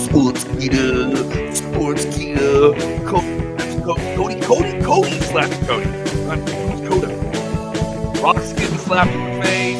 Sportskeeda. Cody slapped Cody. Who's Coda? Rock's getting slapped in the face.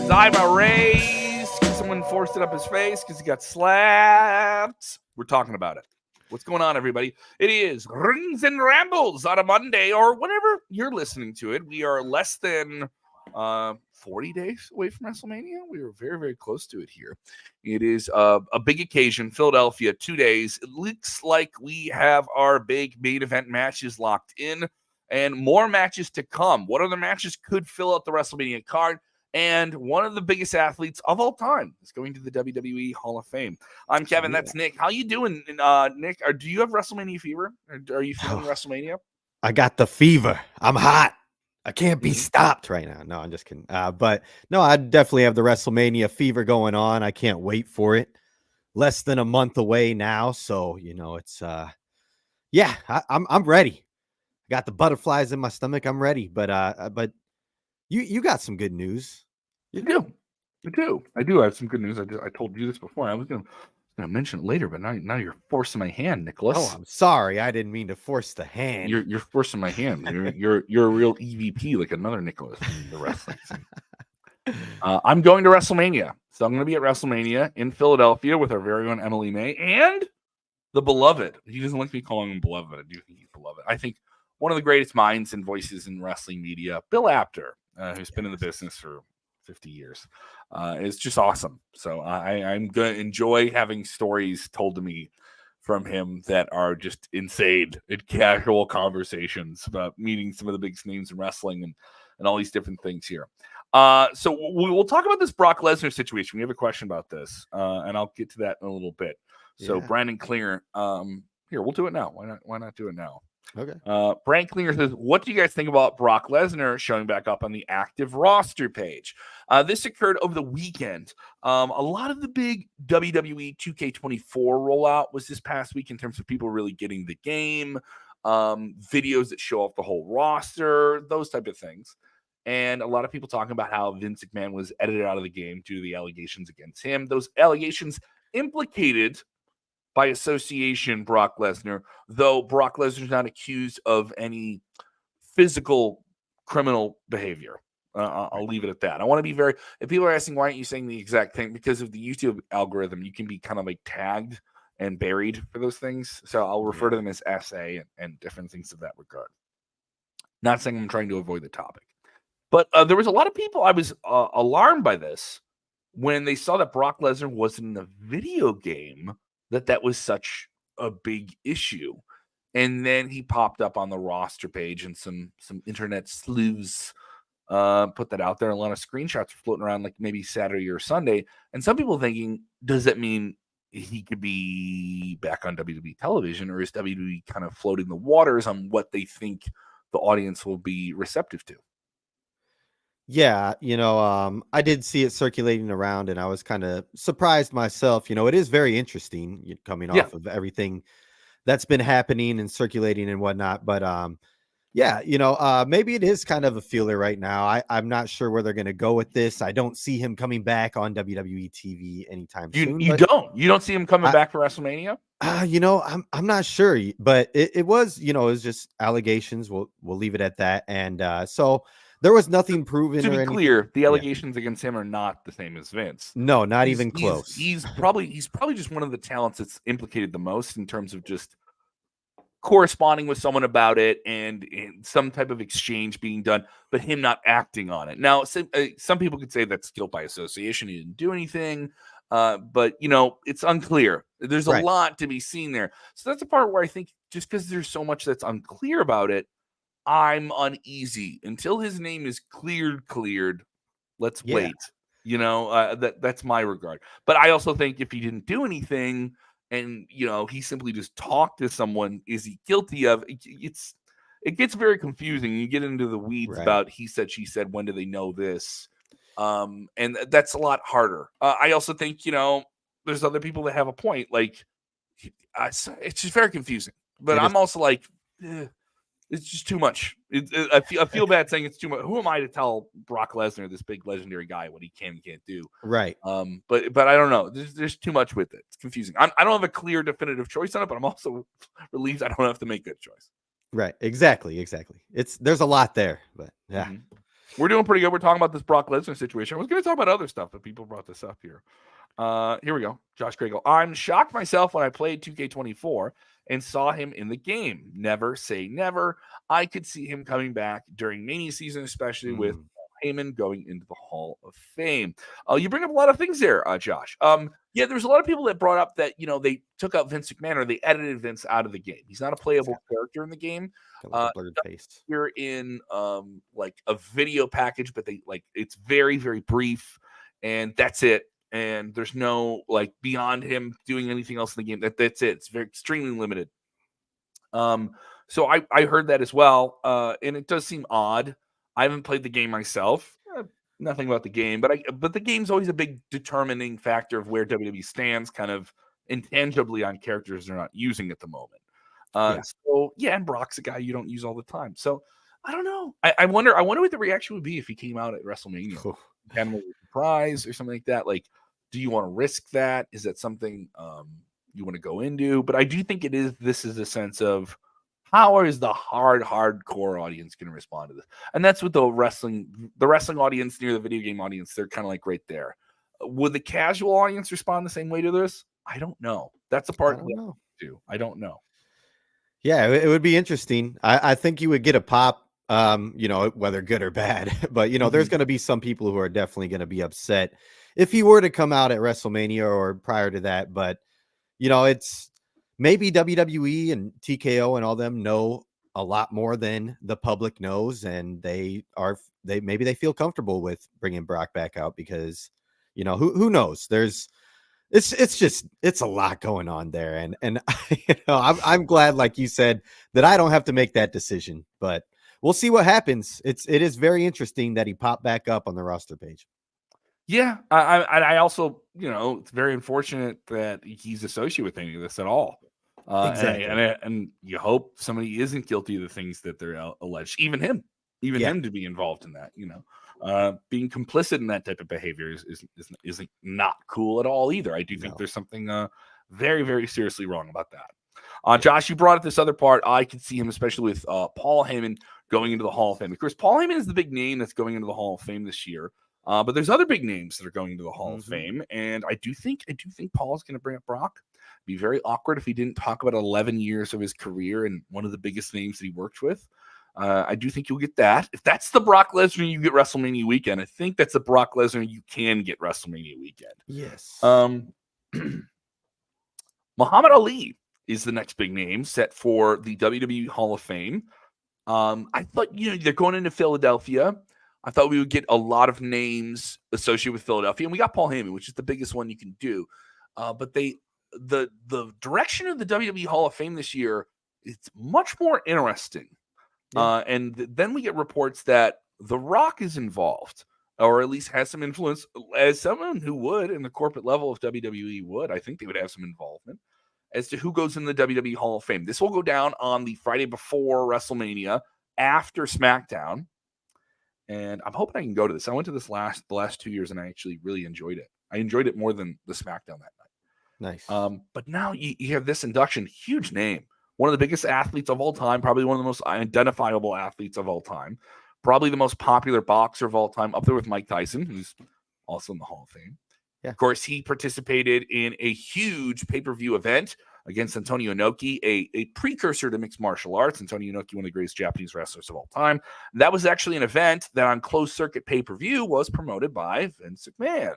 His eyebrow raised. Someone forced it up his face because he got slapped. We're talking about it. What's going on, everybody? It is Rings and Rambles on a Monday, or whenever you're listening to it. We are less than 40 days away from WrestleMania. We are very, very close to it here. It is a big occasion. Philadelphia, 2 days. It looks like we have our big main event matches locked in and more matches to come. What other matches could fill out the WrestleMania card? And one of the biggest athletes of all time is going to the WWE Hall of Fame. I'm Kevin. That's Nick. How you doing, Nick? Do you have WrestleMania fever? Or are you feeling WrestleMania? I got the fever. I'm hot. I can't be stopped right now. No, I'm just kidding. But no, I definitely have the WrestleMania fever going on. I can't wait for it. Less than a month away now, so it's I'm ready. I got the butterflies in my stomach. I'm ready. But you got some good news. I do. I have some good news. I told you this before. I was gonna mention it later, but now you're forcing my hand, Nicholas. Oh, I'm sorry. I didn't mean to force the hand. You're forcing my hand. You're a real EVP, like another Nicholas in the wrestling scene. I'm going to WrestleMania, so I'm going to be at WrestleMania in Philadelphia with our very own Emily May and the beloved. He doesn't like me calling him beloved. I do think he's beloved. I think one of the greatest minds and voices in wrestling media, Bill Apter, who's been in the business for 50 years. It's just awesome. So I'm going to enjoy having stories told to me from him that are just insane in casual conversations about meeting some of the biggest names in wrestling and all these different things here. So we'll talk about this Brock Lesnar situation. We have a question about this, and I'll get to that in a little bit. So Brandon Klinger, here, we'll do it now. Why not do it now? Okay. Brandon Klinger says, what do you guys think about Brock Lesnar showing back up on the active roster page? This occurred over the weekend. A lot of the big WWE 2K24 rollout was this past week in terms of people really getting the game, videos that show off the whole roster, those type of things. And a lot of people talking about how Vince McMahon was edited out of the game due to the allegations against him. Those allegations implicated by association Brock Lesnar, though Brock Lesnar's not accused of any physical criminal behavior. I'll leave it at that. I want to be if people are asking, why aren't you saying the exact thing? Because of the YouTube algorithm, you can be kind of like tagged and buried for those things. So I'll refer to them as SA and different things of that regard. Not saying I'm trying to avoid the topic. But there was a lot of people, I was alarmed by this when they saw that Brock Lesnar wasn't in a video game, that was such a big issue. And then he popped up on the roster page and some internet sleuths put that out there. A lot of screenshots were floating around like maybe Saturday or Sunday. And some people thinking, does that mean he could be back on WWE television, or is WWE kind of floating the waters on what they think the audience will be receptive to? Yeah, I did see it circulating around, and I was kind of surprised myself. It is very interesting coming off of everything that's been happening and circulating and whatnot. But maybe it is kind of a feeler right now. I'm not sure where they're going to go with this. I don't see him coming back on WWE TV anytime soon. You don't see him coming back for WrestleMania? I'm not sure, but it was just allegations. We'll leave it at that. And so there was nothing proven. To be clear, the allegations against him are not the same as Vince. No, not even close. He's probably just one of the talents that's implicated the most in terms of just corresponding with someone about it and some type of exchange being done, but him not acting on it. Now, some people could say that's guilt by association. He didn't do anything, but it's unclear. There's a lot to be seen there. So that's the part where I think just because there's so much that's unclear about it, I'm uneasy until his name is cleared. Let's wait. That's my regard. But I also think if he didn't do anything and he simply just talked to someone, is he guilty of it gets very confusing. You get into the weeds about he said, she said, when do they know this? And that's a lot harder. I also think, there's other people that have a point. Like, it's just very confusing. But I'm also like, it's just too much. I feel bad saying it's too much. Who am I to tell Brock Lesnar, this big legendary guy, what he can and can't do? Right. But I don't know. There's too much with it. It's confusing. I don't have a clear, definitive choice on it, but I'm also relieved I don't have to make that choice. Right. Exactly. There's a lot there, but yeah. Mm-hmm. We're doing pretty good. We're talking about this Brock Lesnar situation. I was going to talk about other stuff, but people brought this up here. Here we go. Josh Craigle. I'm shocked myself when I played 2K24 and saw him in the game. Never say never. I could see him coming back during Mania season, especially with Heyman going into the Hall of Fame. You bring up a lot of things there, Josh. Yeah, there's a lot of people that brought up that, they took out Vince McMahon, or they edited Vince out of the game. He's not a playable character in the game. Like a blurred face. You're in like a video package, but it's very, very brief, and that's it. And there's no beyond him doing anything else in the game. That's it. It's very extremely limited. So I heard that as well, and it does seem odd. I haven't played the game myself. Nothing about the game, but the game's always a big determining factor of where WWE stands, kind of intangibly, on characters they're not using at the moment. So and Brock's a guy you don't use all the time. So I don't know. I wonder what the reaction would be if he came out at WrestleMania. Animal surprise or something like that. Do you want to risk that? Is that something you want to go into? But I do think this is a sense of, how is the hardcore audience going to respond to this? And that's what the wrestling audience near the video game audience, they're kind of right there. Would the casual audience respond the same way to this? I don't know. That's a part too. I don't know. Yeah, it would be interesting. I think you would get a pop, whether good or bad. But, there's going to be some people who are definitely going to be upset if he were to come out at WrestleMania or prior to that. But, it's maybe WWE and TKO and all them know a lot more than the public knows. And maybe they feel comfortable with bringing Brock back out because, who knows? It's a lot going on there. And I'm glad, like you said, that I don't have to make that decision, but we'll see what happens. It is very interesting that he popped back up on the roster page. Yeah. I also, it's very unfortunate that he's associated with any of this at all. Exactly. And you hope somebody isn't guilty of the things that they're alleged, even him to be involved in that, being complicit in that type of behavior is not cool at all either. I do think there's something very, very seriously wrong about that. Josh, you brought up this other part. I could see him, especially with Paul Heyman going into the Hall of Fame. Of course, Paul Heyman is the big name that's going into the Hall of Fame this year. But there's other big names that are going into the Hall of Fame, and I do think Paul's going to bring up Brock. It'd be very awkward if he didn't talk about 11 years of his career and one of the biggest names that he worked with. I do think you'll get that. If that's the Brock Lesnar you get WrestleMania weekend, I think that's the Brock Lesnar you can get WrestleMania weekend. Yes. Muhammad Ali is the next big name set for the WWE Hall of Fame. I thought, they're going into Philadelphia. I thought we would get a lot of names associated with Philadelphia, and we got Paul Heyman, which is the biggest one you can do. But the direction of the WWE Hall of Fame this year, it's much more interesting. Yeah. And then we get reports that The Rock is involved, or at least has some influence, as someone who would in the corporate level of WWE would. I think they would have some involvement as to who goes in the WWE Hall of Fame. This will go down on the Friday before WrestleMania, after SmackDown. And I'm hoping I can go to this. I went to this the last 2 years, and I actually really enjoyed it. I enjoyed it more than the SmackDown that night. Nice. But now you have this induction, huge name, one of the biggest athletes of all time, probably one of the most identifiable athletes of all time, probably the most popular boxer of all time, up there with Mike Tyson, who's also in the Hall of Fame. Yeah. Of course, he participated in a huge pay-per-view event against Antonio Inoki, a precursor to mixed martial arts. Antonio Inoki, one of the greatest Japanese wrestlers of all time. That was actually an event that on closed circuit pay-per-view was promoted by Vince McMahon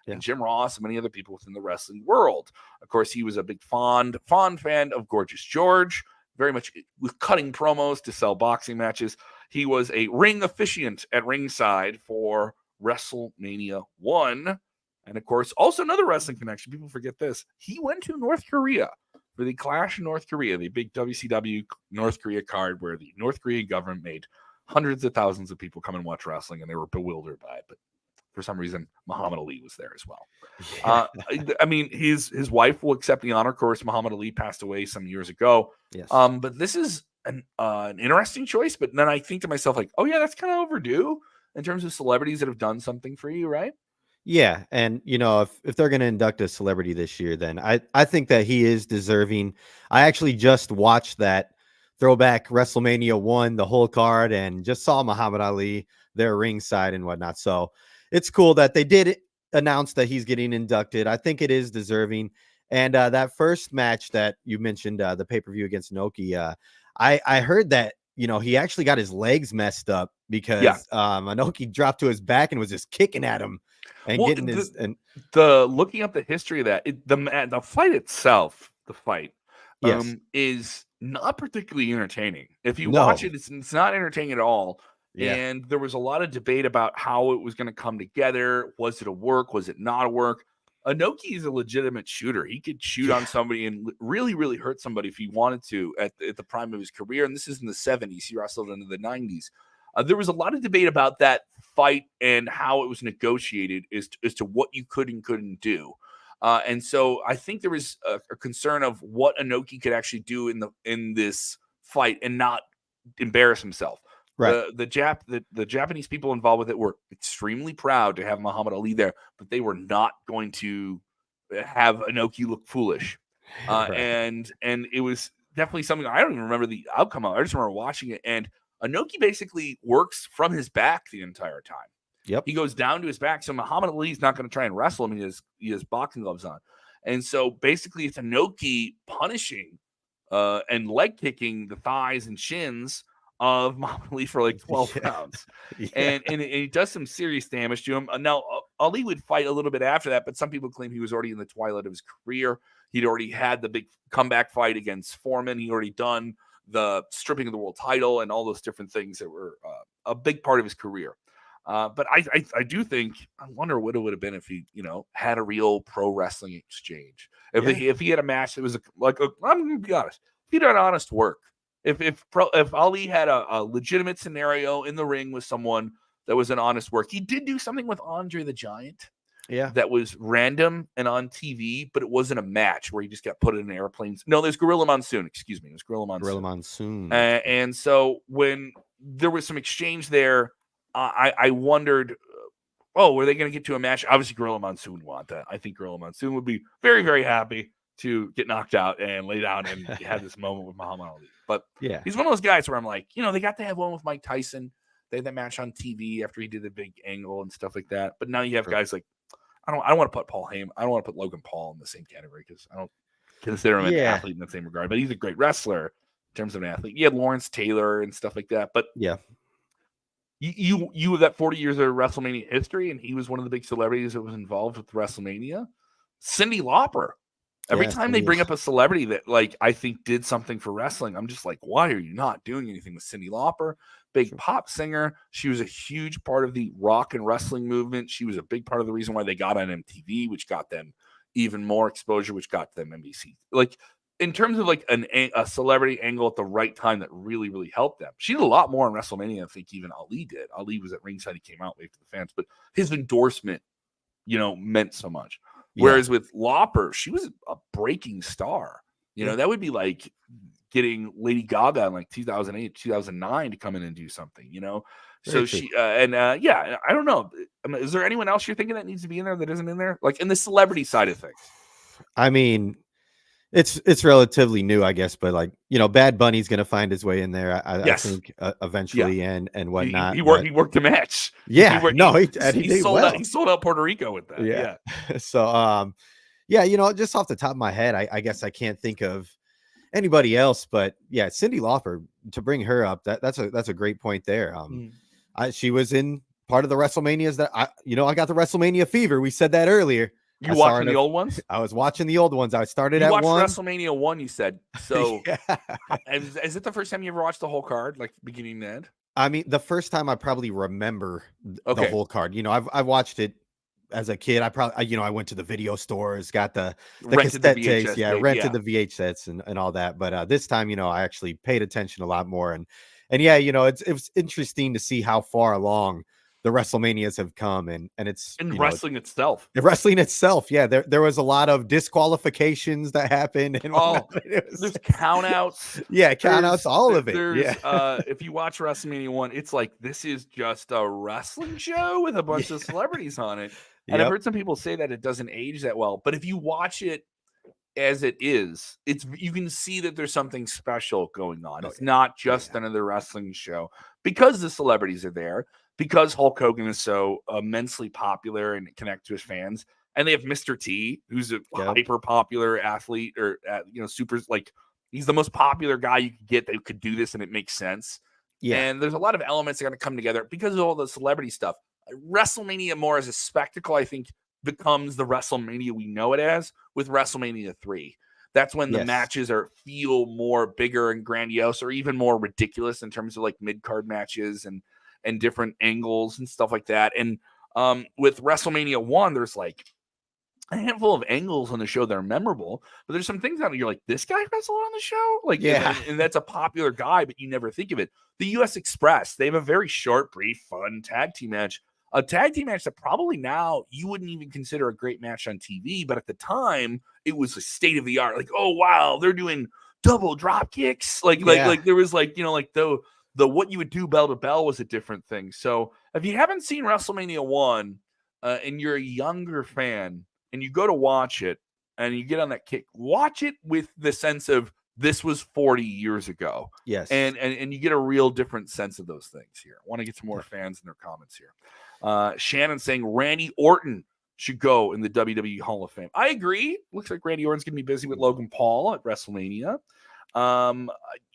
and Jim Ross and many other people within the wrestling world. Of course, he was a big fond fan of Gorgeous George, very much with cutting promos to sell boxing matches. He was a ring officiant at ringside for WrestleMania 1. And of course, also another wrestling connection. People forget this. He went to North Korea for the Clash in North Korea, the big WCW North Korea card where the North Korean government made hundreds of thousands of people come and watch wrestling, and they were bewildered by it. But for some reason, Muhammad Ali was there as well. Yeah. I mean, his wife will accept the honor. Of course, Muhammad Ali passed away some years ago. Yes. But this is an interesting choice. But then I think to myself, like, oh yeah, that's kind of overdue in terms of celebrities that have done something for you, right? Yeah, and if they're going to induct a celebrity this year, then I think that he is deserving. I actually just watched that throwback WrestleMania 1, the whole card, and just saw Muhammad Ali there ringside and whatnot. So it's cool that they did announce that he's getting inducted. I think it is deserving. And that first match that you mentioned, the pay-per-view against Inoki, I heard that he actually got his legs messed up because Inoki dropped to his back and was just kicking at him and Well, getting his the looking up the history of that, the fight itself, yes, is not particularly entertaining. If you watch no, it, it's not entertaining at all. yeah, And there was a lot of debate about how it was going to come together. Was it a work? Was it not a work? Inoki is a legitimate shooter. He could shoot on somebody and really, really hurt somebody if he wanted to at the prime of his career. And this is in the 70s. He wrestled into the 90s. There was a lot of debate about that fight and how it was negotiated as to what you could and couldn't do. And so I think there was a concern of what Inoki could actually do in this fight and not embarrass himself. right, The Japanese people involved with it were extremely proud to have Muhammad Ali there, but they were not going to have Inoki look foolish. right, And it was definitely something I don't even remember the outcome of. I just remember watching it, and Inoki basically works from his back the entire time. yep, He goes down to his back, so Muhammad Ali's not going to try and wrestle him. He has boxing gloves on, and so basically it's Inoki punishing and leg kicking the thighs and shins of Muhammad Ali for like 12 rounds. yeah, And he does some serious damage to him. Now, Ali would fight a little bit after that, but some people claim he was already in the twilight of his career. He'd already had the big comeback fight against Foreman. He'd already done the stripping of the world title and all those different things that were a big part of his career. But I do think, I wonder what it would have been if he, had a real pro wrestling exchange. If he had a match that was I'm going to be honest, if he did honest work, if Ali had a legitimate scenario in the ring with someone that was an honest work, he did do something with Andre the Giant yeah, that was random and on TV, but it wasn't a match where he just got put in airplanes. No, there's Gorilla Monsoon. Excuse me, it was Gorilla Monsoon. Gorilla Monsoon. And so when there was some exchange there, I wondered, were they going to get to a match? Obviously, Gorilla Monsoon would want that. I think Gorilla Monsoon would be very, very happy to get knocked out and lay down and have this moment with Muhammad Ali. But Yeah, he's one of those guys where I'm like, they got to have one with Mike Tyson. They had that match on TV after he did the big angle and stuff like that. But now you have guys like, I don't want to put Paul Heyman. I don't want to put Logan Paul in the same category because I don't consider him an athlete in the same regard. But he's a great wrestler in terms of an athlete. You had Lawrence Taylor and stuff like that. But yeah, you have that 40 years of WrestleMania history, and he was one of the big celebrities that was involved with WrestleMania. Cyndi Lauper. Every time they bring up a celebrity that, like, I think did something for wrestling, I'm just like, why are you not doing anything with Cyndi Lauper? Big pop singer. She was a huge part of the rock and wrestling movement. She was a big part of the reason why they got on MTV, which got them even more exposure, which got them NBC. Like, in terms of like a celebrity angle at the right time that really, really helped them. She did a lot more in WrestleMania, I think, even Ali did. Ali was at ringside. He came out, waved to the fans, but his endorsement, meant so much. Whereas with Lauper, she was a breaking star. That would be like getting Lady Gaga in like 2008, 2009 to come in and do something, So she, I don't know. Is there anyone else you're thinking that needs to be in there that isn't in there? Like in the celebrity side of things? I mean, it's relatively new, I guess, but like, Bad Bunny's going to find his way in there. I think eventually and whatnot. He worked a match. Yeah. He sold out Puerto Rico with that. Yeah. So, just off the top of my head, I guess I can't think of anybody else, but yeah, Cyndi Lauper, to bring her up, that's a great point there. She was in part of the WrestleManias that I got the WrestleMania fever. We said that earlier. You watching the old ones? I was watching the old ones. I started at one. You watched WrestleMania 1, you said. So is it the first time you ever watched the whole card, like beginning to end? I mean, the first time I probably remember the whole card. I've watched it as a kid. I went to the video stores, got the cassette tapes. Rented the VHS and all that. But this time, I actually paid attention a lot more. And it was interesting to see how far along the WrestleManias have come, and it's wrestling itself. The wrestling itself, yeah. There was a lot of disqualifications that happened, and there's countouts. Yeah, countouts, all of it. There's if you watch WrestleMania 1, it's like this is just a wrestling show with a bunch of celebrities on it. And I've heard some people say that it doesn't age that well, but if you watch it as it is, you can see that there's something special going on. It's not just another wrestling show because the celebrities are there, because Hulk Hogan is so immensely popular and connect to his fans. And they have Mr. T, who's a hyper popular athlete, or super, like, he's the most popular guy you could get that could do this, and it makes sense. Yeah. And there's a lot of elements that are going to come together because of all the celebrity stuff. WrestleMania more as a spectacle, I think, becomes the WrestleMania we know it as with WrestleMania 3. That's when the matches feel more bigger and grandiose, or even more ridiculous in terms of like mid-card matches and different angles and stuff like that. And with WrestleMania 1, there's like a handful of angles on the show that are memorable, but there's some things that you're like, this guy wrestled on the show? Like, and that's a popular guy, but you never think of it. The US Express, they have a very short, brief, fun tag team match. A tag team match that probably now you wouldn't even consider a great match on TV, but at the time it was a state of the art. Like, oh wow, they're doing double drop kicks. Like there was like the what you would do bell to bell was a different thing. So if you haven't seen WrestleMania 1 and you're a younger fan and you go to watch it and you get on that kick, watch it with the sense of this was 40 years ago. Yes. And you get a real different sense of those things here. I want to get some more fans in their comments here. Shannon saying Randy Orton should go in the WWE Hall of Fame. I agree. Looks like Randy Orton's going to be busy with Logan Paul at WrestleMania.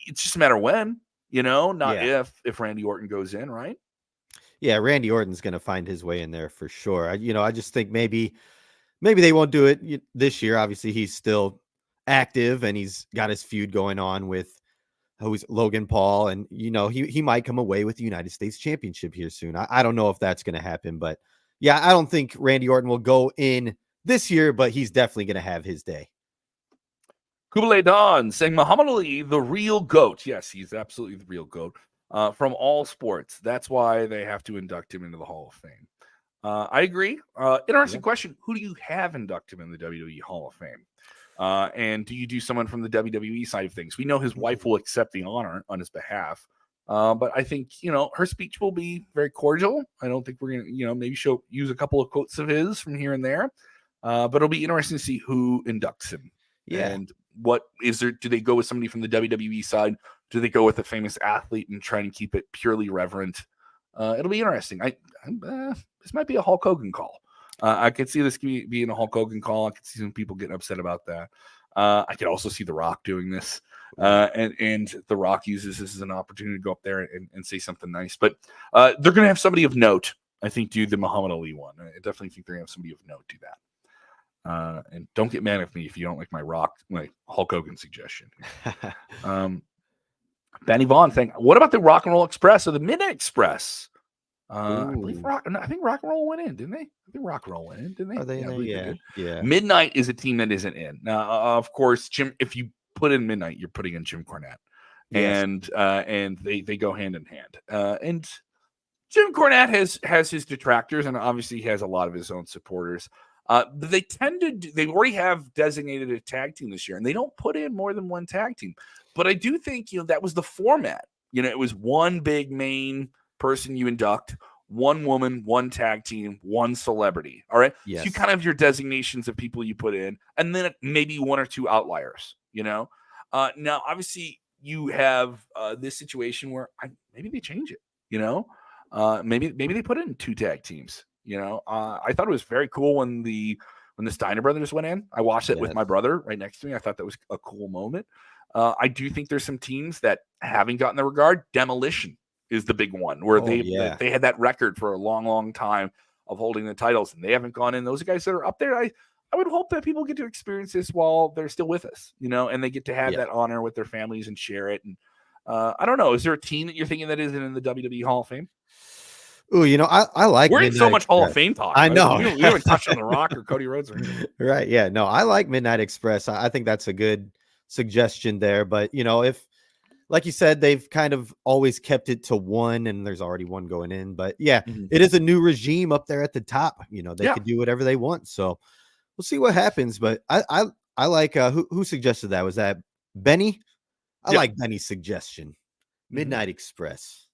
It's just a matter of when, not if Randy Orton goes in, right? Yeah, Randy Orton's going to find his way in there for sure. I just think maybe they won't do it this year. Obviously, he's still active and he's got his feud going on with who's Logan Paul, and he might come away with the United States Championship here soon. I don't know if that's going to happen, but yeah, I don't think Randy Orton will go in this year, but he's definitely going to have his day. Kublai Dawn saying Muhammad Ali, the real GOAT. Yes, he's absolutely the real GOAT from all sports. That's why they have to induct him into the Hall of Fame. I agree. Interesting question. Who do you have induct him in the WWE Hall of Fame? And do you do someone from the WWE side of things? We know his wife will accept the honor on his behalf. But I think, her speech will be very cordial. I don't think we're going to, maybe she'll use a couple of quotes of his from here and there. But it'll be interesting to see who inducts him. Yeah. And what is there? Do they go with somebody from the WWE side? Do they go with a famous athlete and try and keep it purely reverent? It'll be interesting. This might be a Hulk Hogan call. I could see this being a Hulk Hogan call. I could see some people getting upset about that. I could also see The Rock doing this. And The Rock uses this as an opportunity to go up there and say something nice. But they're going to have somebody of note, I think, do the Muhammad Ali one. I definitely think they're going to have somebody of note do that. And don't get mad at me if you don't like my Hulk Hogan suggestion. Benny Vaughn saying, what about the Rock and Roll Express or the Midnight Express? I think Rock and Roll went in, didn't they? I think Rock and Roll went in, didn't they? Are they in? Yeah. Midnight is a team that isn't in. Now, of course, Jim. If you put in Midnight, you're putting in Jim Cornette, and they go hand in hand. And Jim Cornette has his detractors, and obviously he has a lot of his own supporters. They tend to. They already have designated a tag team this year, and they don't put in more than one tag team. But I do think that was the format. It was one big main person you induct, one woman, one tag team, one celebrity. All right. Yes. So you kind of have your designations of people you put in, and then maybe one or two outliers, Now, obviously you have this situation where maybe they change it, maybe they put in two tag teams, I thought it was very cool when the Steiner brothers went in. I watched it with my brother right next to me. I thought that was a cool moment. I do think there's some teams that haven't gotten the regard. Demolition is the big one where they had that record for a long, long time of holding the titles, and they haven't gone in. Those guys that are up there, I would hope that people get to experience this while they're still with us, and they get to have that honor with their families and share it. And I don't know, is there a team that you're thinking that isn't in the WWE Hall of Fame? Oh, I like. We're in so much Hall of Fame talk. I know. We haven't touched on The Rock or Cody Rhodes or anything. Right. Yeah. No, I like Midnight Express. I think that's a good suggestion there. But if like you said, they've kind of always kept it to one, and there's already one going in. But yeah, Mhm. it is a new regime up there at the top. They Yeah. could do whatever they want. So we'll see what happens. But I like who suggested that? Was that Benny? I Yeah. like Benny's suggestion. Midnight Express.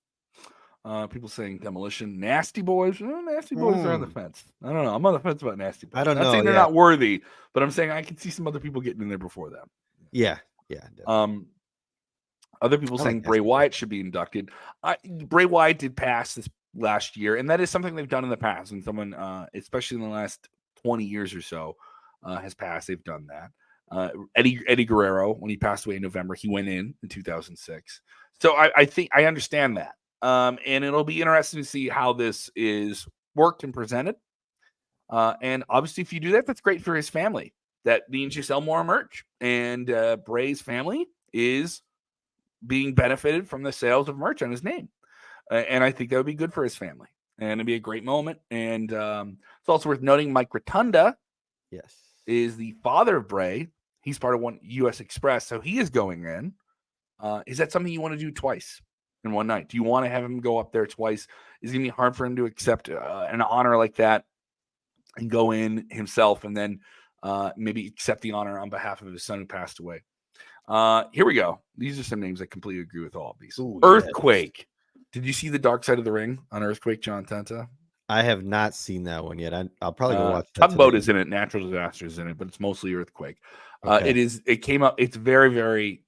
People saying Demolition, Nasty Boys. Nasty Boys are on the fence. I don't know. I'm on the fence about Nasty Boys. I don't Not know. saying they're Yeah. not worthy, but I'm saying I can see some other people getting in there before them. Yeah. Definitely. Other people I saying like Bray Nasty Boys. Wyatt should be inducted. Bray Wyatt did pass this last year, and that is something they've done in the past. And someone, especially in the last 20 years or so, has passed. They've done that. Eddie Guerrero, when he passed away in November, he went in 2006. So I think I understand that. And it'll be interesting to see how this is worked and presented. And obviously, if you do that, that's great for his family. That means you sell more merch. And Bray's family is being benefited from the sales of merch on his name. And I think that would be good for his family. And it'd be a great moment. And it's also worth noting Mike Rotunda is the father of Bray. He's part of one US Express. So he is going in. Is that something you want to do twice in one night? Do you want to have him go up there twice? Is it going to be hard for him to accept an honor like that and go in himself and then maybe accept the honor on behalf of his son who passed away? Here we go. These are some names I completely agree with all of these. Ooh, Earthquake. Yes. Did you see the Dark Side of the Ring on Earthquake, John Tenta? I have not seen that one yet. I'll probably go watch that. Tugboat is in it. Natural Disaster is in it, but it's mostly Earthquake. Okay. It came up. It's very, very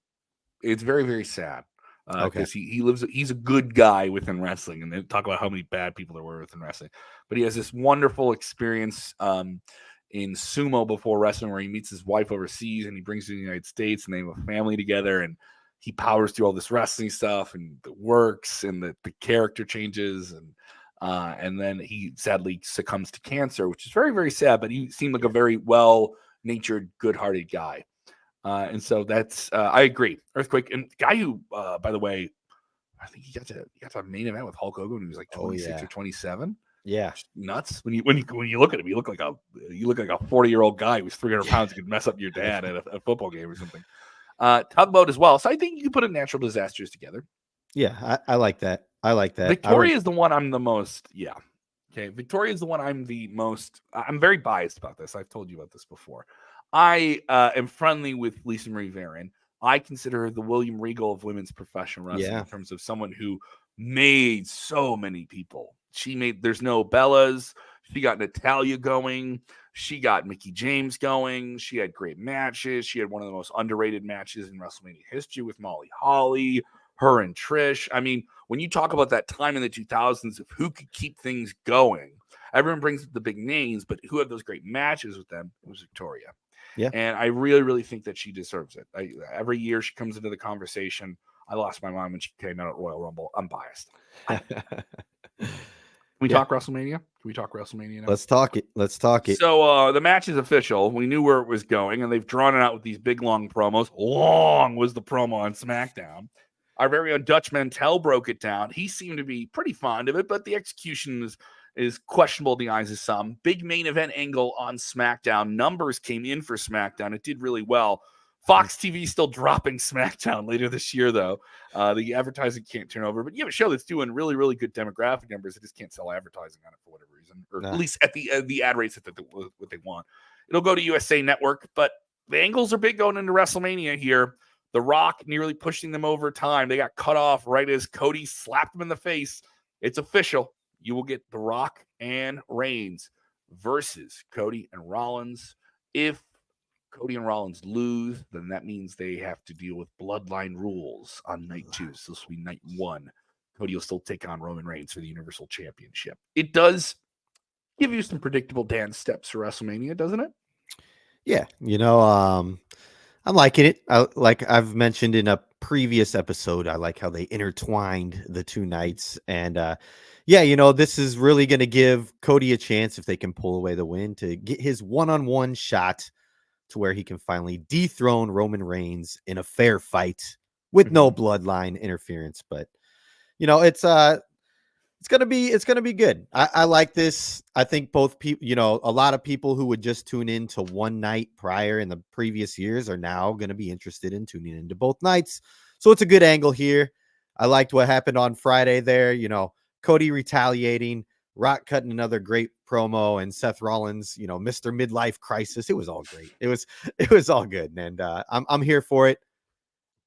sad. Because he's a good guy within wrestling, and they talk about how many bad people there were within wrestling. But he has this wonderful experience in sumo before wrestling, where he meets his wife overseas, and he brings her to the United States, and they have a family together, and he powers through all this wrestling stuff, and it works, and the character changes, and then he sadly succumbs to cancer, which is very, very sad. But he seemed like a very well-natured, good-hearted guy. And so that's I agree. Earthquake, and guy who, by the way, I think he got to main event with Hulk Hogan when he was like 26 or 27. Yeah, nuts. When you look at him, you look like a 40-year-old guy who's 300 pounds and could mess up your dad at a football game or something. Tugboat as well. So I think you can put in Natural Disasters together. Yeah, I like that. Victoria is the one I'm the most. Yeah. Okay. Victoria is the one I'm the most. I'm very biased about this. I've told you about this before. I am friendly with Lisa Marie Varon. I consider her the William Regal of women's professional wrestling in terms of someone who made so many people. There's no Bellas. She got Natalya going. She got Mickie James going. She had great matches. She had one of the most underrated matches in WrestleMania history with Molly Holly, her and Trish. I mean, when you talk about that time in the 2000s of who could keep things going, everyone brings up the big names, but who had those great matches with them? It was Victoria. Yeah. And I really, really think that she deserves it. Every year she comes into the conversation. I lost my mind when she came out at Royal Rumble. I'm biased. Can we talk WrestleMania? Can we talk WrestleMania now? Let's talk it. So the match is official. We knew where it was going, and they've drawn it out with these big, long promos. Long was the promo on SmackDown. Our very own Dutch Mantel broke it down. He seemed to be pretty fond of it, but the execution is questionable in the eyes of some. Big main event angle on SmackDown. Numbers came in for SmackDown. It did really well. Fox TV still dropping SmackDown later this year, though. The advertising can't turn over. But you have a show that's doing really, really good demographic numbers. They just can't sell advertising on it for whatever reason, or at least at the ad rates that what they want. It'll go to USA Network, but the angles are big going into WrestleMania here. The Rock nearly pushing them over time. They got cut off right as Cody slapped him in the face. It's official. You will get The Rock and Reigns versus Cody and Rollins. If Cody and Rollins lose, then that means they have to deal with bloodline rules on night 2. So this will be night 1. Cody will still take on Roman Reigns for the Universal Championship. It does give you some predictable dance steps for WrestleMania, doesn't it? Yeah. I'm liking it. Like I've mentioned in a previous episode, I like how they intertwined the two nights. And this is really going to give Cody a chance, if they can pull away the win, to get his one-on-one shot to where he can finally dethrone Roman Reigns in a fair fight with no bloodline interference. But it's gonna be good. I like this. I think both people, a lot of people who would just tune in to one night prior in the previous years are now going to be interested in tuning into both nights. So it's a good angle here. I liked what happened on Friday there. Cody retaliating, Rock cutting another great promo, and Seth Rollins, Mr. Midlife Crisis. It was all great. It was all good. And I'm here for it.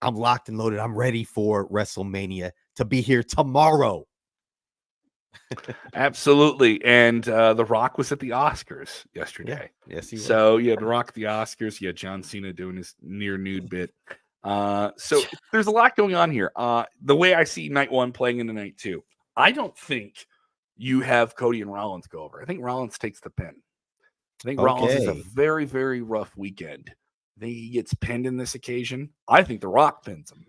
I'm locked and loaded. I'm ready for WrestleMania to be here tomorrow. Absolutely. And The Rock was at the Oscars yesterday. Yeah. Yes, he was. So you had Rock at the Oscars. You had John Cena doing his near nude bit. So there's a lot going on here. The way I see night one playing into night two, I don't think you have Cody and Rollins go over. I think Rollins takes the pin. I think Rollins is a very, very rough weekend. I think he gets pinned in this occasion. I think The Rock pins him.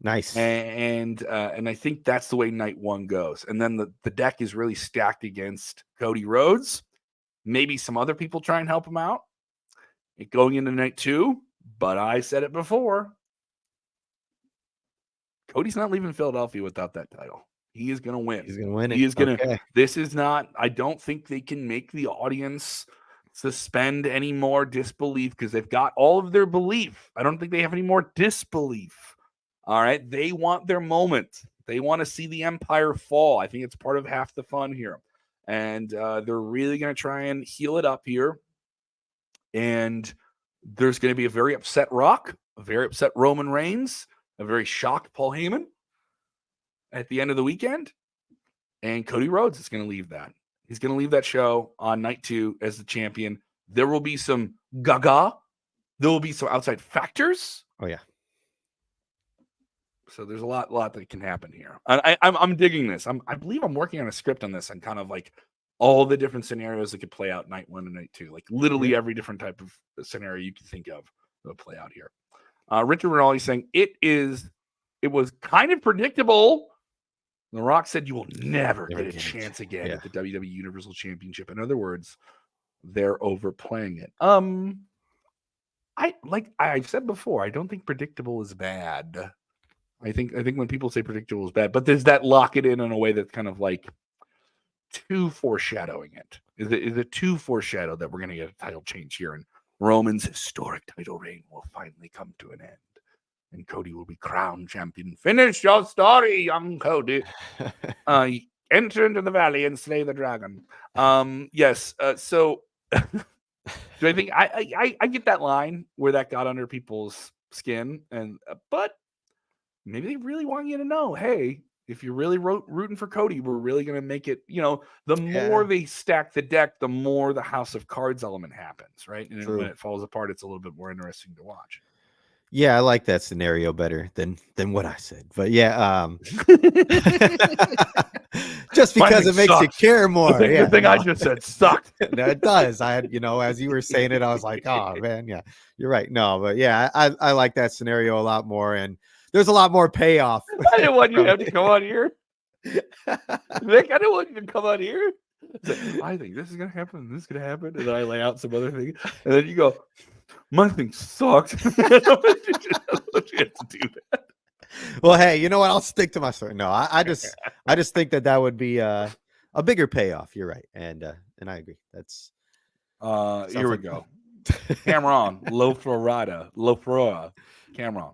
Nice. And I think that's the way night one goes. And then the deck is really stacked against Cody Rhodes. Maybe some other people try and help him out going into night two. But I said it before. Cody's not leaving Philadelphia without that title. He is going to win. He's going to win it. He is going to. This is not. I don't think they can make the audience suspend any more disbelief because they've got all of their belief. I don't think they have any more disbelief. All right. They want their moment. They want to see the Empire fall. I think it's part of half the fun here. And they're really going to try and heal it up here. And there's going to be a very upset Rock, a very upset Roman Reigns, a very shocked Paul Heyman at the end of the weekend. And Cody Rhodes is going to leave that. He's going to leave that show on night two as the champion. There will be some gaga. There will be some outside factors. Oh, yeah. So there's a lot that can happen here. I'm digging this. I believe I'm working on a script on this and kind of like all the different scenarios that could play out night one and night two. Like literally every different type of scenario you can think of will play out here. Richard Rinaldi saying it was kind of predictable. The Rock said you will never get a chance again at the WWE Universal Championship. In other words, they're overplaying it. I've said before, I don't think predictable is bad. I think when people say predictable is bad, but there's that lock it in a way that's kind of like too foreshadowing it. Is it too foreshadowed that we're going to get a title change here and Roman's historic title reign will finally come to an end and Cody will be crowned champion. Finish your story, young Cody. Enter into the valley and slay the dragon. Yes. So do I think I get that line where that got under people's skin but maybe they really want you to know, hey, if you're really rooting for Cody, we're really going to make it, the more they stack the deck, the more the House of Cards element happens, right? And when it falls apart, it's a little bit more interesting to watch. Yeah, I like that scenario better than what I said. But yeah, just because it makes you care more. The thing I just said sucked. No, it does. As you were saying it, I was like, oh man, yeah, you're right. No, but yeah, I like that scenario a lot more, and there's a lot more payoff. I didn't want you to have to come on here. Nick, I didn't want you to come on here. I think this is gonna happen. This is gonna happen, and then I lay out some other thing, and then you go, "My thing sucks." I don't want you to have to do that. Well, hey, you know what? I'll stick to my story. No, I just think that would be a bigger payoff. You're right, and I agree. That's here we go. Cameron, Lo Florida, Cameron.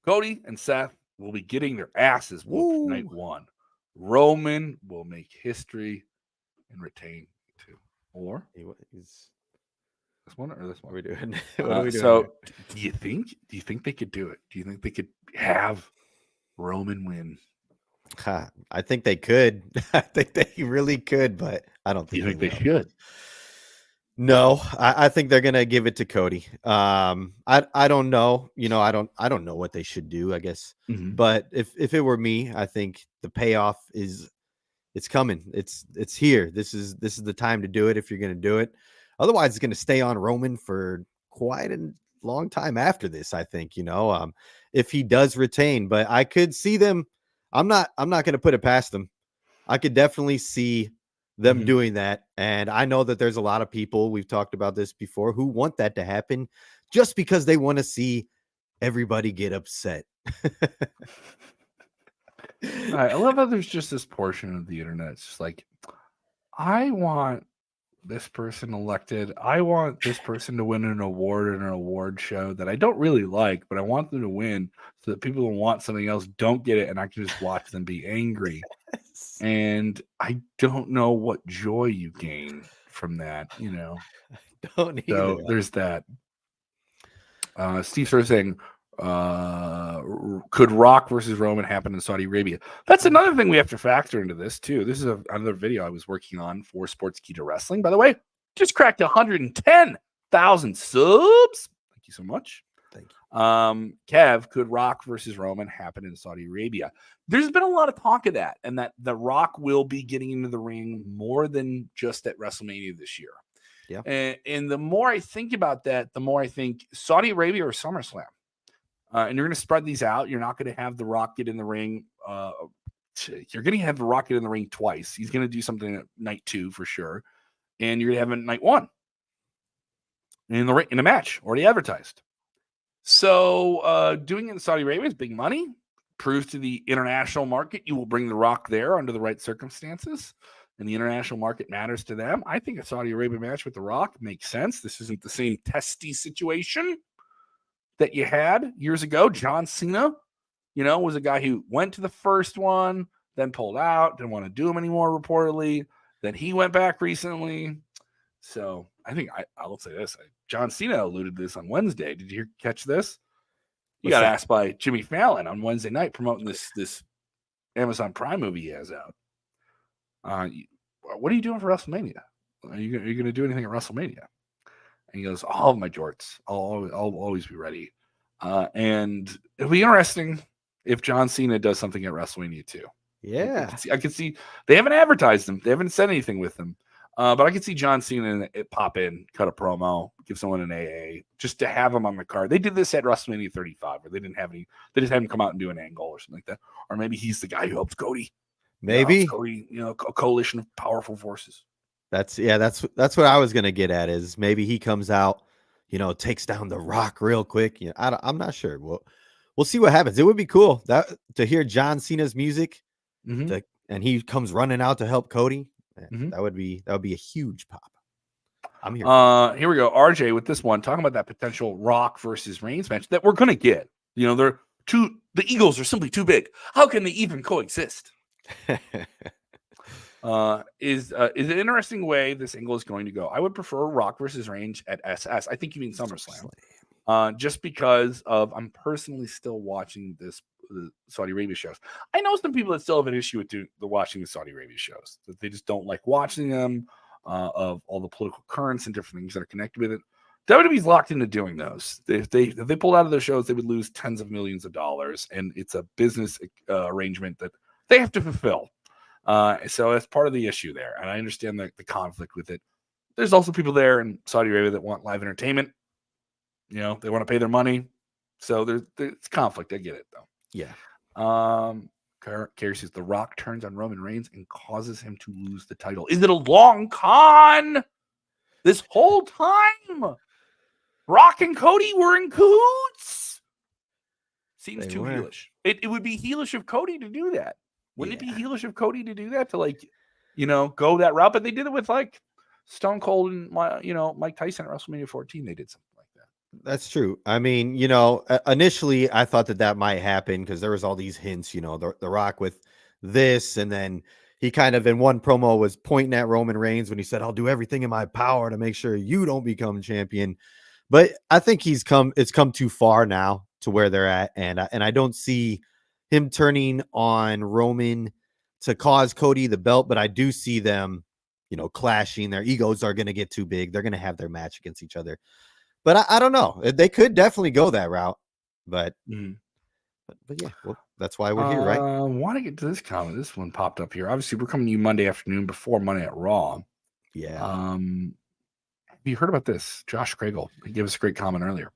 Cody and Seth will be getting their asses whooped night one. Roman will make history and retain too. Or this one or this one? What are we doing? What are we doing so do you think they could do it? Do you think they could have Roman win? I think they could. I think they really could, but I don't think. You think they should? No, I think they're gonna give it to Cody. I don't know. I don't know what they should do, I guess. Mm-hmm. But if it were me, I think the payoff it's coming. It's here. This is the time to do it if you're gonna do it. Otherwise, it's gonna stay on Roman for quite a long time after this, I think, if he does retain. But I could see them. I'm not gonna put it past them. I could definitely see them doing that. And I know that there's a lot of people, we've talked about this before, who want that to happen just because they want to see everybody get upset. I love how there's just this portion of the internet. It's just like, I want this person elected. I want this person to win an award in an award show that I don't really like, but I want them to win so that people who want something else don't get it, and I can just watch them be angry. And I don't know what joy you gain from that, Don't So either. there's that. Steve sort of saying, could Rock versus Roman happen in Saudi Arabia? That's another thing we have to factor into this too. This is another video I was working on for Sportskeeda Wrestling. By the way, just cracked 110,000 subs. Thank you so much. Thank you. Kev, could Rock versus Roman happen in Saudi Arabia? There's been a lot of talk of that, and that the Rock will be getting into the ring more than just at WrestleMania this year. Yeah. And the more I think about that, the more I think Saudi Arabia or SummerSlam. And you're going to spread these out. You're not going to have the Rock get in the ring. You're going to have the Rock get in the ring twice. He's going to do something at night 2 for sure. And you're going to have him at night 1 in a match already advertised. So doing it in Saudi Arabia is big money. Proves to the international market you will bring the Rock there under the right circumstances. And the international market matters to them. I think a Saudi Arabia match with The Rock makes sense. This isn't the same testy situation that you had years ago. John Cena, was a guy who went to the first one, then pulled out, didn't want to do them anymore, reportedly. Then he went back recently. So I think I'll say this. John Cena alluded to this on Wednesday. Did you catch this? He got asked by Jimmy Fallon on Wednesday night promoting this Amazon Prime movie he has out. What are you doing for WrestleMania? Are you going to do anything at WrestleMania? And he goes, all of my jorts. I'll always be ready. And it'll be interesting if John Cena does something at WrestleMania too. Yeah. I could see they haven't advertised them. They haven't said anything with them. But I could see John Cena pop in, cut a promo, give someone an AA, just to have him on the card. They did this at WrestleMania 35, where they didn't have any. They just had him come out and do an angle or something like that. Or maybe he's the guy who helps Cody. Maybe Cody, a coalition of powerful forces. That's what I was gonna get at. Is maybe he comes out, takes down the Rock real quick. I'm not sure. We'll see what happens. It would be cool to hear John Cena's music, and he comes running out to help Cody. Man, that would be a huge pop. I'm here. Here we go. RJ with this one, talking about that potential Rock versus Reigns match that we're gonna get. They're too. The egos are simply too big. How can they even coexist? Is an interesting way this angle is going to go. I would prefer Rock versus Reigns at SS. I think you mean SummerSlam. Just because I'm personally still watching the Saudi Arabia shows. I know some people that still have an issue with watching the Saudi Arabia shows, that they just don't like watching them, of all the political currents and different things that are connected with it. WWE's locked into doing those. If they pulled out of their shows, they would lose tens of millions of dollars, and it's a business arrangement that they have to fulfill. So that's part of the issue there. And I understand the conflict with it. There's also people there in Saudi Arabia that want live entertainment. They want to pay their money. So there's conflict. I get it, though. Yeah. Carrie says The Rock turns on Roman Reigns and causes him to lose the title. Is it a long con? This whole time, Rock and Cody were in cahoots. Seems too heelish. It would be heelish of Cody to do that. Wouldn't it be heelish of Cody to do that, to go that route? But they did it with Stone Cold and Mike Tyson at WrestleMania 14. They did something like that. That's true. I mean, initially I thought that might happen because there was all these hints, the Rock with this, and then he kind of in one promo was pointing at Roman Reigns when he said, "I'll do everything in my power to make sure you don't become champion." But I think it's come too far now to where they're at, and I don't see him turning on Roman to cause Cody the belt, but I do see them, clashing. Their egos are going to get too big. They're going to have their match against each other. But I don't know. They could definitely go that route. But yeah, well, that's why we're here, right? I want to get to this comment. This one popped up here. Obviously, we're coming to you Monday afternoon before Monday at Raw. Yeah. Have you heard about this? Josh Craigle, he gave us a great comment earlier.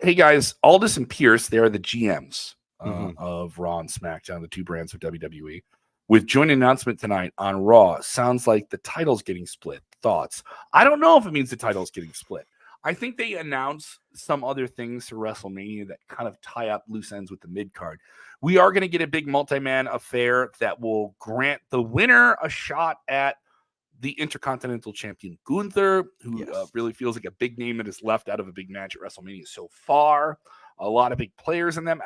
Hey, guys, Aldis and Pierce, they are the GMs of Raw and SmackDown, the two brands of WWE. With joint announcement tonight on Raw, sounds like the title's getting split. Thoughts? I don't know if it means the title's getting split. I think they announce some other things for WrestleMania that kind of tie up loose ends with the mid-card. We are going to get a big multi-man affair that will grant the winner a shot at the Intercontinental Champion Gunther, who Yes. really feels like a big name that is left out of a big match at WrestleMania so far. A lot of big players in them.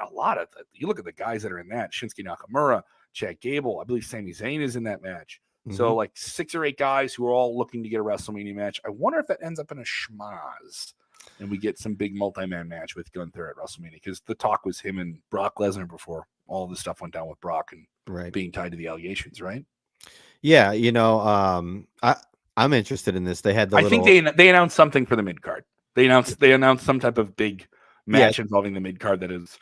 You look at the guys that are in that: Shinsuke Nakamura, Chad Gable. I believe Sami Zayn is in that match. So like 6 or 8 guys who are all looking to get a WrestleMania match. I wonder if that ends up in a schmaz and we get some big multi-man match with Gunther at WrestleMania, because the talk was him and Brock Lesnar before all this stuff went down with Brock and being tied to the allegations, right? Yeah, I'm interested in this. They had I think they announced something for the mid card. They announced some type of big match involving the mid card that is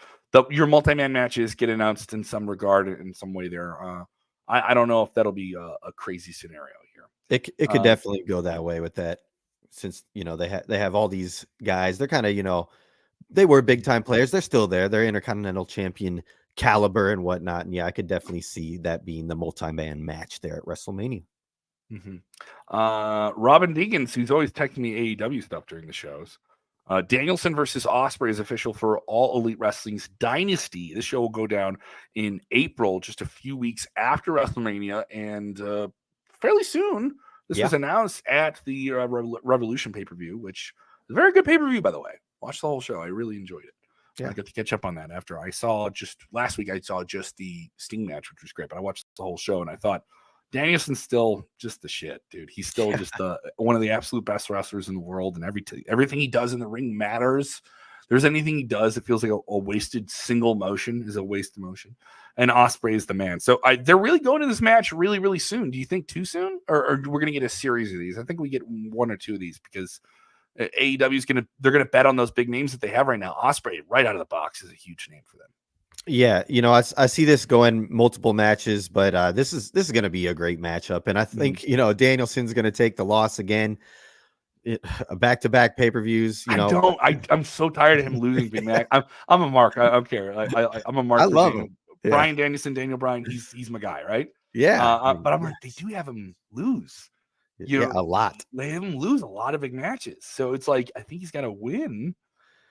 your multi-man matches get announced in some regard, in some way there. I don't know if that'll be a crazy scenario here. It could definitely go that way with that, since they have all these guys. They're kind of they were big time players. They're still there. They're Intercontinental Champion caliber and whatnot. And yeah, I could definitely see that being the multi-man match there at WrestleMania. Robin Deegans, who's always texting me AEW stuff during the shows. Danielson versus Ospreay is official for All Elite Wrestling's Dynasty. This show will go down in April, just a few weeks after WrestleMania, and fairly soon. This was announced at the Revolution pay-per-view, which is a very good pay-per-view, by the way. Watched the whole show. I really enjoyed it. I got to catch up on that after I saw last week. I saw just the Sting match, which was great, but I watched the whole show and I thought Danielson's still just the shit, dude. He's still just one of the absolute best wrestlers in the world, and everything he does in the ring matters. There's anything he does, it feels like a wasted single motion is a wasted motion. And Ospreay is the man. So they're really going to this match really, really soon. Do you think too soon, or we're going to get a series of these? I think we get 1 or 2 of these, because AEW they're going to bet on those big names that they have right now. Ospreay right out of the box is a huge name for them. Yeah, I see this going multiple matches, but this is going to be a great matchup, and I think Danielson's going to take the loss again. Back-to-back pay-per-views. I'm so tired of him losing big match. I'm a Mark. I don't care. I'm a Mark. I love him. Yeah. Bryan Danielson, Daniel Bryan. He's my guy, right? Yeah. But I'm like, they do have him lose. A lot. They have him lose a lot of big matches. So it's like, I think he's got to win.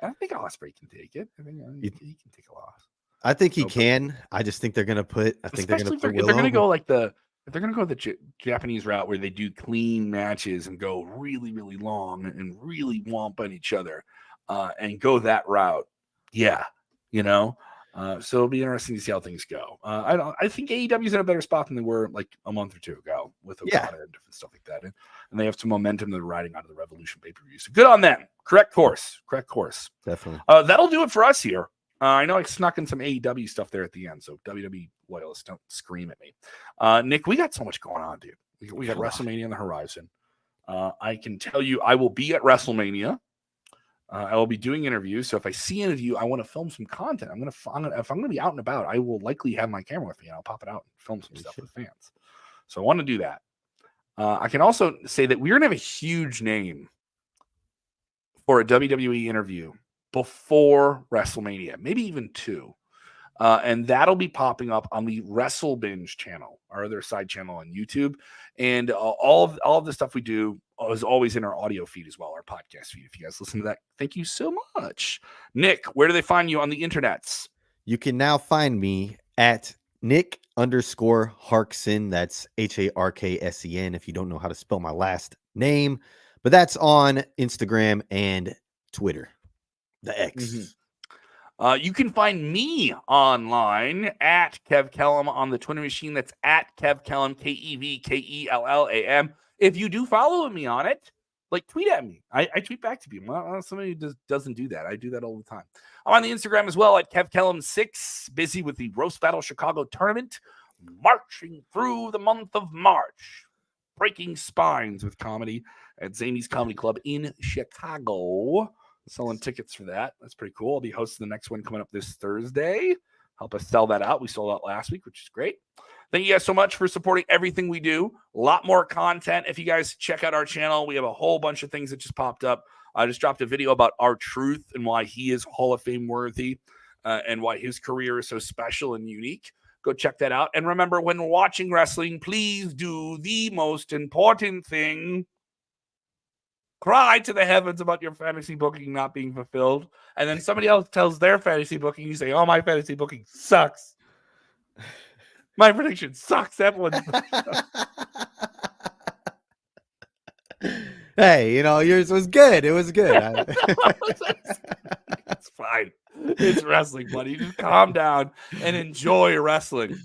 And I think Ospreay can take it. I think he can take a loss. I think he can. I just think they're going to put. I think they're going to put. If they're going to go the Japanese route, where they do clean matches and go really, really long and really womp on each other, and go that route, so it'll be interesting to see how things go. I think AEW's in a better spot than they were like a month or 2 ago with Okada and different stuff like that, and they have some momentum that they're riding out of the Revolution pay-per-view. So good on them. Correct course. Definitely. That'll do it for us here. I know I snuck in some AEW stuff there at the end, so WWE loyalists, don't scream at me. Nick, we got so much going on, dude. We got WrestleMania on the horizon. I can tell you I will be at WrestleMania. I will be doing interviews, so if I see any of you, I want to film some content. If I'm going to be out and about, I will likely have my camera with me, and I'll pop it out and film some stuff with fans. So I want to do that. I can also say that we're going to have a huge name for a WWE interview before WrestleMania, maybe even 2. And that'll be popping up on the Wrestle Binge channel, our other side channel on YouTube. And all of the stuff we do is always in our audio feed as well, our podcast feed. If you guys listen to that, thank you so much. Nick, where do they find you on the internets? You can now find me at Nick_Harksen. That's HARKSEN if you don't know how to spell my last name. But that's on Instagram and Twitter. The X. You can find me online at Kev Kellam on the Twitter machine. That's at Kev Kellam, KEVKELLAM. If you do follow me on it, tweet at me. I tweet back to people. Somebody who doesn't do that. I do that all the time. I'm on the Instagram as well at Kev Kellam6, busy with the Roast Battle Chicago tournament, marching through the month of March, breaking spines with comedy at Zany's Comedy Club in Chicago. Selling tickets for that. That's pretty cool. I'll be hosting the next one coming up this Thursday. Help us sell that out. We sold out last week, which is great. Thank you guys so much for supporting everything we do. A lot more content. If you guys check out our channel, we have a whole bunch of things that just popped up. I just dropped a video about R-Truth and why he is Hall of Fame worthy, and why his career is so special and unique. Go check that out. And remember, when watching wrestling, please do the most important thing. Cry to the heavens about your fantasy booking not being fulfilled. And then somebody else tells their fantasy booking. You say, oh, my fantasy booking sucks. My prediction sucks. That one. Hey, yours was good. It was good. It's fine. It's wrestling, buddy. Just calm down and enjoy wrestling.